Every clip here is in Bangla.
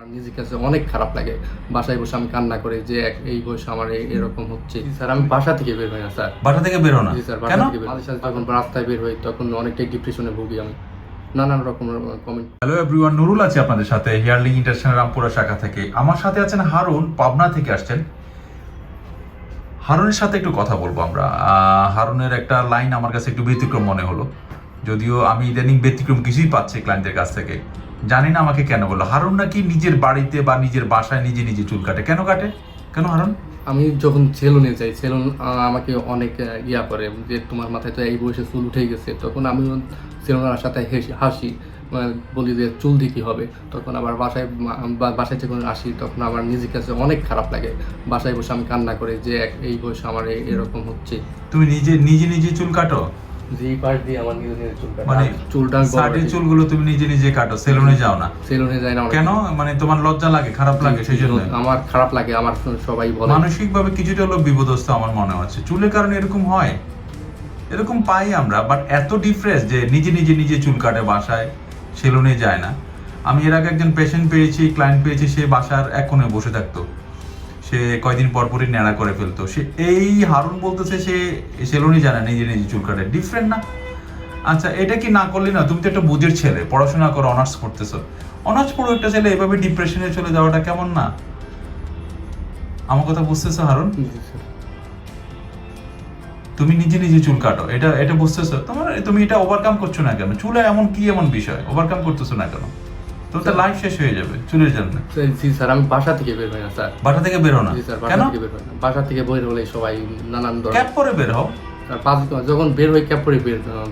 আমার নিজের কাছে অনেক খারাপ লাগে। বাসায় বসে আমি কান্না করি যে এই বয়সে আমার এরকম হচ্ছে। স্যার আমি বাসা থেকে বের হই না স্যার। বাসা থেকে বেরো না? জি স্যার, বাসা কেন? থেকে বের মাঝে সাথে যখন রাস্তায় বের হই তখন অনেকটাই ডিপ্রেশনে ভুগি আমি। নানান রকমের কমেন্ট। হ্যালো এভরিওয়ান, নুরুল আছি আপনাদের সাথে হিয়ারলিং ইন্টারন্যাশনাল রামপুরা শাখা থেকে। আমার সাথে আছেন হারুন, পাবনা থেকে আসছেন। হারুনের সাথে একটু কথা বলবো আমরা। হারুনের একটা লাইন আমার কাছে একটু ব্যতিক্রম মনে হলো, যদিও আমি ইদানিং ব্যতিক্রম কিছুই পাচ্ছি ক্লায়েন্টদের কাছ থেকে। জানি না আমাকে কেন বললো। হারুন নাকি নিজের বাড়িতে বা নিজের বাসায় নিজে নিজে চুল কাটে। কেন কাটে? কেন হারুন? আমি যখন সেলুনে যাই, সেলুন আমাকে অনেক করে যে তোমার মাথায় তো এই বয়সে চুল উঠে গেছে। তখন আমি সেলুনের সাথে হাসি, বলি যে চুল দিয়ে কী হবে। তখন আবার বাসায় যখন আসি তখন আমার নিজের কাছে অনেক খারাপ লাগে। বাসায় বসে আমি কান্না করি যে এই বয়সে আমার এরকম হচ্ছে। তুমি নিজে নিজে চুল কাটো? জি, পাশ দিয়ে আমার নিজে নিজে চুল কাটা। মানে চুলটা সাইডের চুলগুলো তুমি নিজে নিজে কাটো? সেলুনে যাও না? সেলুনে যাই না। কেন? মানে তোমার লজ্জা লাগে, খারাপ লাগে সেই জন্য? আমার খারাপ লাগে, আমার সবাই বলে। মানসিকভাবে কিছুটা হলো বিপদস্ত আমার মনে হচ্ছে। চুলের কারণে এরকম হয়? এরকম পাই আমরা, বাট এত ডিফারেন্স যে নিজে চুল কাটে বাসায়, সেলুনে যায় না। আমি এর আগে একজন পেশেন্ট পেয়েছি, ক্লায়েন্ট পেয়েছি, সে বাসার এক কোণে বসে থাকতো। সে কয়দিন পরপরই ন্যাড়া করে ফেলতো। সে এই হারুন বলতেছে সে সেলুনে যায় না, নিজে চুল কাটে। ডিফারেন্ট না? আচ্ছা, এটা কি না করলে না? তুমি তো একটা বুঝের ছেলে, পড়াশোনা করো, অনার্স করতেছো। অনার্স পড়ো একটা ছেলে এভাবে ডিপ্রেশনে চলে যাওয়াটা কেমন না? আমার কথা বুঝতেছো হারুন? তুমি নিজে চুল কাটো, এটা বুঝতেছো? তুমি এটা ওভারকাম করছো না কেন? চুলে এমন বিষয় ওভারকাম করতেছো না কেন? তোমার তো লাইফ শেষ হয়ে যাবে চুলের জন্য। জি স্যার, আমি বাসা থেকে বের হই না স্যার। বাসা থেকে বেরো না? জি স্যার, কেন? বাসা থেকে বের হই না। বাসা থেকে বের হলে সবাই নানান ধরনের ক্যাপ পরে বের হও। যখন বের হই ক্যাপ পরে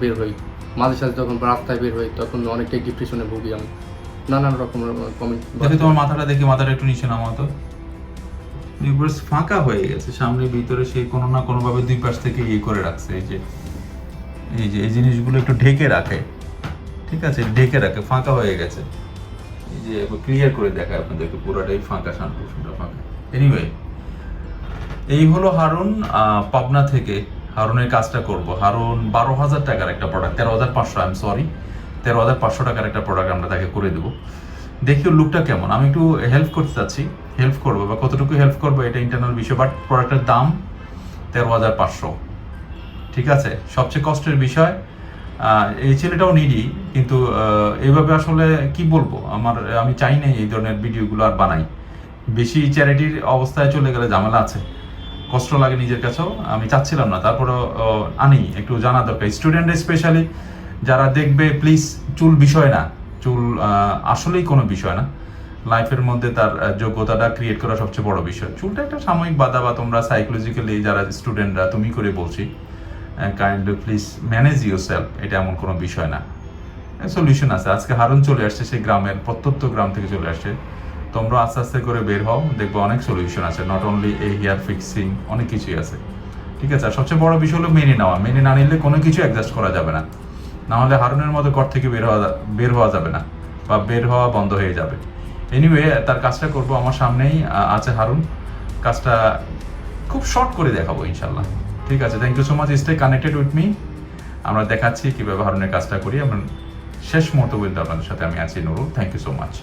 বের হই। মাঝে সাথে যখন রাস্তায় বের হই তখন অনেকটাই ডিপ্রেশনে ভুগি আমি। নানান রকমের কমেন্ট। দেখি তোমার মাথাটা, দেখি মাথাটা একটু নিচে নামাও তো। নিউবার্স ফাঁকা হয়ে গেছে সামনে ভিতরে, সেই কোনো না কোনো ভাবে দুই পাশ থেকে করে রাখছে। এই জিনিসগুলো একটু ঢেকে রাখে, ঠিক আছে? ঢেকে রাখে, ফাঁকা হয়ে গেছে। এই যে ক্লিয়ার করে দেখায় আপনাদেরকে, পুরোটাই ফাঁকা, শান্ত ফাঁকা। এনিওয়ে, এই হলো হারুন পাবনা থেকে। হারুনের কাজটা করব। হারুন 12,000 টাকার একটা প্রোডাক্ট, 13,500, আই এম সরি, 13,500 টাকার একটা প্রোডাক্ট আমরা তাকে করে দেবো। দেখি ওর লুকটা কেমন। আমি একটু হেল্প করতে চাচ্ছি, হেল্প করবো, বা কতটুকু হেল্প করবো এটা ইন্টারনাল বিষয়, বাট প্রোডাক্টের দাম 13,500। ঠিক আছে? সবচেয়ে কষ্টের বিষয়, এই ছেলেটাও নিডি, কিন্তু এইভাবে আসলে কি বলবো, আমি চাই না এই ধরনের ভিডিওগুলো আর বানাই। বেশি চ্যারিটির অবস্থায় চলে গেলে ঝামেলা আছে, কষ্ট লাগে নিজের কাছেও। আমি চাচ্ছিলাম না, তারপরেও আনি, একটু জানা দরকার স্টুডেন্ট স্পেশালি যারা দেখবে। প্লিজ, চুল বিষয় না, চুল আসলেই কোনো বিষয় না। লাইফের মধ্যে তার যোগ্যতাটা ক্রিয়েট করা সবচেয়ে বড় বিষয়। চুলটা একটা সাময়িক বাধা, বা তোমরা সাইকোলজিক্যালি যারা স্টুডেন্টরা, তুমি করে বলছি, kindly please manage your self. এটা এমন কোনো বিষয় না, সলিউশন আছে। আজকে হারুন চলে আসছে, সেই গ্রামের প্রত্যন্ত গ্রাম থেকে চলে আসছে। তোমরা আস্তে আস্তে করে বের হও, দেখবো অনেক সলিউশন আছে। নট অনলি এই হেয়ার ফিক্সিং, অনেক কিছুই আছে। ঠিক আছে? আর সবচেয়ে বড় বিষয় হলো মেনে নেওয়া। মেনে না নিলে কোনো কিছু অ্যাডজাস্ট করা যাবে না। নাহলে হারুনের মতো ঘর থেকে বের হওয়া যাবে না, বা বের হওয়া বন্ধ হয়ে যাবে। এনিওয়ে, তার কাজটা করবো। আমার সামনেই আছে হারুন, কাজটা খুব শর্ট করে দেখাবো ইনশাল্লাহ। ঠিক আছে? Thank you so much, stay connected with me. আমরা দেখাচ্ছি কীভাবে হারুনের কাজটা করি। আমরা শেষ মুহূর্ত পর্যন্ত আপনাদের সাথে আমি আছি, Nurul. Thank you so much.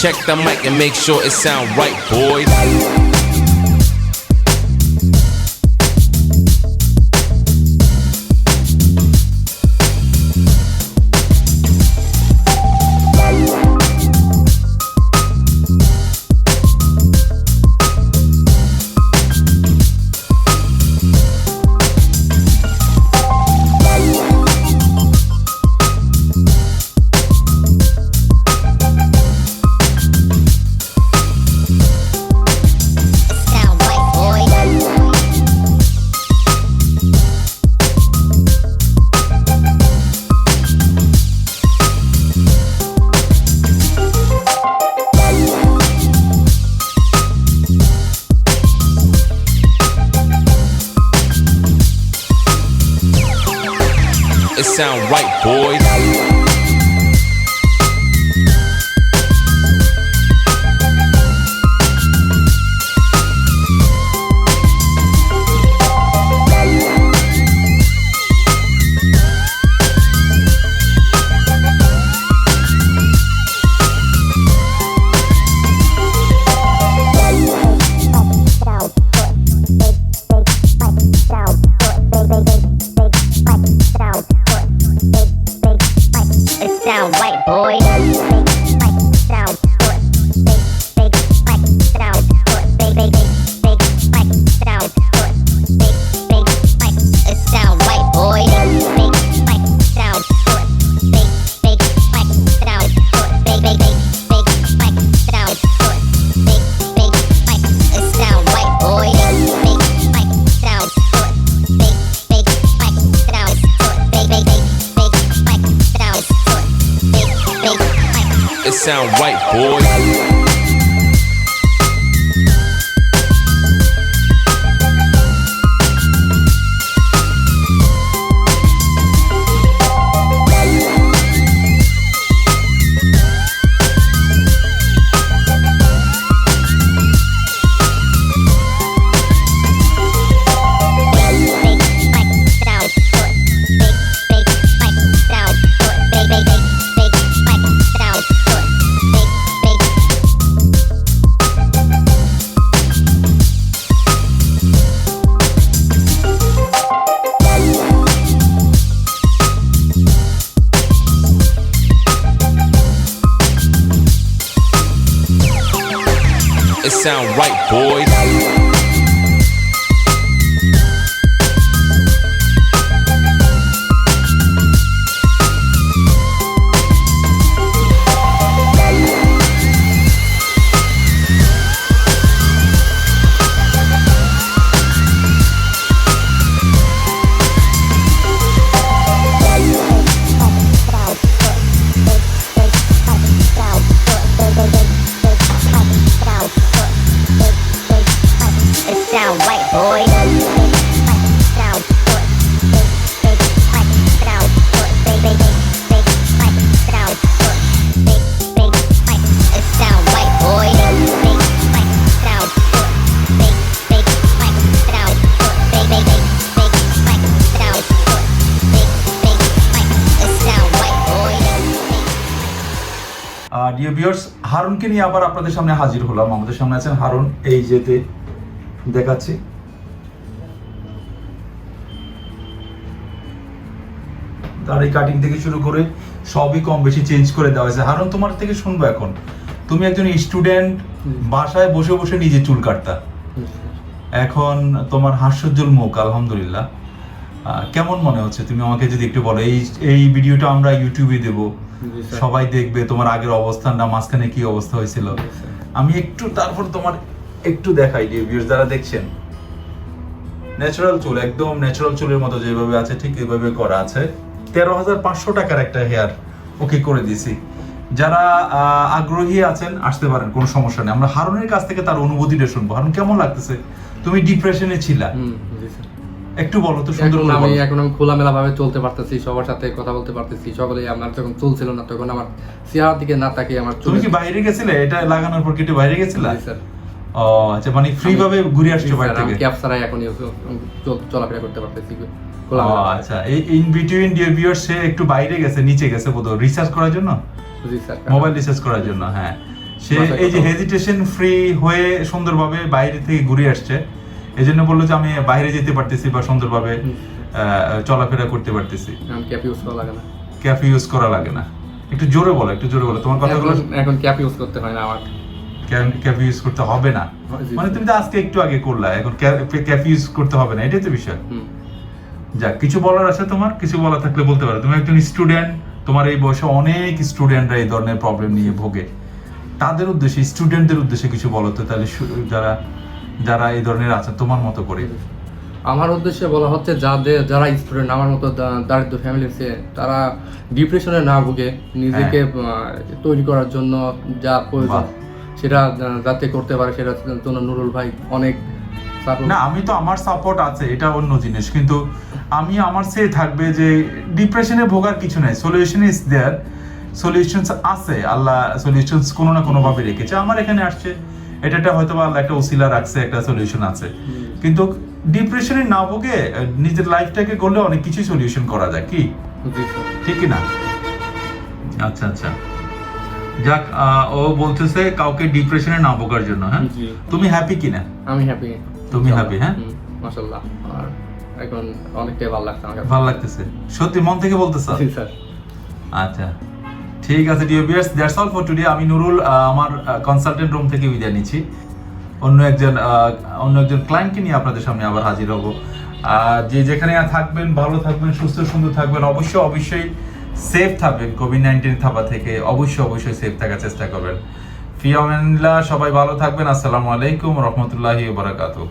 Check the mic and make sure it sound right, boys. It sound right, boys. Sound white boy. Sound it sound white boy. Sound it sound white boy. It sound right, boys. It sound right, boys. Dear viewers, হারুনকে নিয়ে আবার আপনাদের সামনে হাজির হলাম। আমাদের সামনে আছেন হারুন, এই যেতে দেখাচ্ছি। দাড়ি কাটিং থেকে শুরু করে সবই কম বেশি চেঞ্জ করে দেওয়া হয়েছে। হারুন, তোমার থেকে শুনবো এখন, তুমি একজন স্টুডেন্ট, বাসায় বসে বসে নিজে চুল কাটতা, এখন তোমার হাস্যোজ্জ্বল মুখ, আলহামদুলিল্লাহ। কেমন মনে হচ্ছে, তুমি আমাকে যদি একটু বলো। এই ভিডিওটা আমরা ইউটিউবে দেব, সবাই দেখবে তোমার আগের অবস্থানটা, মাঝখানে কি অবস্থা হয়েছিল। আমি একটু তারপর তোমার একটু দেখাই ভিউয়ার্স যারা দেখছেন। ন্যাচারাল চুল, একদম ন্যাচারাল চুলের মতো যেভাবে আছে ঠিক এভাবে করা আছে। 13,500 টাকার একটা হেয়ার ওকে করে দিয়েছি। যারা আগ্রহী আছেন আসতে পারেন, কোনো সমস্যা নেই। আমরা হারুনের কাছ থেকে তার অনুভূতিটা শুনবো। হারুন, কেমন লাগতেছে? তুমি ডিপ্রেশনে ছিলা, একটু বলো তো সুন্দর করে। এখন আমি খোলামেলা ভাবে চলতে পারতেছি, সবার সাথে কথা বলতে পারতেছি। সকলেই আমার যখন চলছিল না তখন আমার চেহারা দিকে না তাকিয়ে আমার তুমি কি বাইরে গেছিলে? এটা লাগানোর পর কেটে বাইরে গেছিলা? স্যার। ও আচ্ছা, মানে ফ্রি ভাবে ঘুরে আসছো বাইরে থেকে? ক্যাপ ছাড়াই এখন চলাফেরা করতে পারতেছি। আচ্ছা, এই ইন বিটুইন ডিয়ার ভিউয়ার্স সে একটু বাইরে গেছে, নিচে গেছে বোধহয় রিসার্চ করার জন্য, মোবাইল রিসার্চ করার জন্য। হ্যাঁ, সে এই যে হেজিটেশন ফ্রি হয়ে সুন্দরভাবে বাইরে থেকে ঘুরে আসছে, এই জন্য বললো যে আমি বাইরে যেতে পারতেছি বা সুন্দরভাবে চলাফেরা করতে পারতেছি। ক্যাপ ইউজ করা লাগে না। ক্যাপ ইউজ করা লাগে না। একটু জোরে বলো, একটু জোরে বলো তোমার কথাগুলো। এখন ক্যাপ ইউজ করতে হয় না আমার। ক্যাপ ইউজ করতে হবে না মানে তুমি তো আজকে একটু আগে করলা, এখন ক্যাপ ইউজ করতে হবে না, এটাই তো বিষয়। যাক, কিছু বলার আছে তোমার? কিছু বলা থাকলে বলতে পারো। তুমি একজন স্টুডেন্ট, তোমার এই বয়সে অনেক স্টুডেন্টরা এই ধরনের প্রবলেম নিয়ে ভোগে, তাদের উদ্দেশ্যে, স্টুডেন্টদের উদ্দেশ্যে কিছু বলো তো তাহলে, যারা এই ধরনের আছে তোমার মতো করে। আমার উদ্দেশ্যে বলা হচ্ছে যারা স্টুডেন্ট আমার মতো দারিদ্র ফ্যামিলির, তারা ডিপ্রেশনে না ভুগে নিজেকে তৈরি করার জন্য যা প্রয়োজন সেটা যাতে করতে পারে, সেটার জন্য নুরুল ভাই অনেক না, আমি তো আমার সাপোর্ট আছে, এটা অন্য জিনিস, কিন্তু আমি আমার সে থাকবে যে ডিপ্রেশনে ভোগার কিছু নাই, সলিউশন ইজ দেয়ার, সলিউশনস আছে, আল্লাহ সলিউশনস কোনো না কোনো ভাবে রেখেছে। আমার এখানে আসছে, এটা হয়তো আল্লাহ একটা ওসিলা রাখছে, একটা সলিউশন আছে, কিন্তু ডিপ্রেশনে না ভোগে নিজের লাইফটাকে গড়লে অনেক কিছু সলিউশন করা যায়, কি ঠিক কি না? আচ্ছা আচ্ছা, যাক, ও বলতেছে কাউকে ডিপ্রেশনে না ভোগার জন্য। হ্যাঁ, তুমি হ্যাপি কিনা? আমি হ্যাপি। তুমি হ্যাপি? হ্যাঁ, মাশাআল্লাহ, আর এখন অনেকটাই ভালো লাগছে আমাকে। ভালো লাগতেছে সত্যি, মন থেকে বলতেছো? জি স্যার। আচ্ছা, ঠিক আছে dear viewers, that's all for today. আমি নুরুল আমার কনসালটেন্ট রুম থেকে বিদায় নিচ্ছি। অন্য একজন ক্লায়েন্টকে নিয়ে আপনাদের সামনে আবার হাজির হব। যে যেখানে থাকবেন, ভালো থাকবেন, সুস্থ সুন্দর থাকবেন, অবশ্যই সেফ থাকবেন কোভিড-19 থাবা থেকে, অবশ্যই সেফ থাকার চেষ্টা করবেন। ফি আমানিল্লাহ, সবাই ভালো থাকবেন। আসসালামু আলাইকুম ওয়া রাহমাতুল্লাহি ওয়া বারাকাতুহু।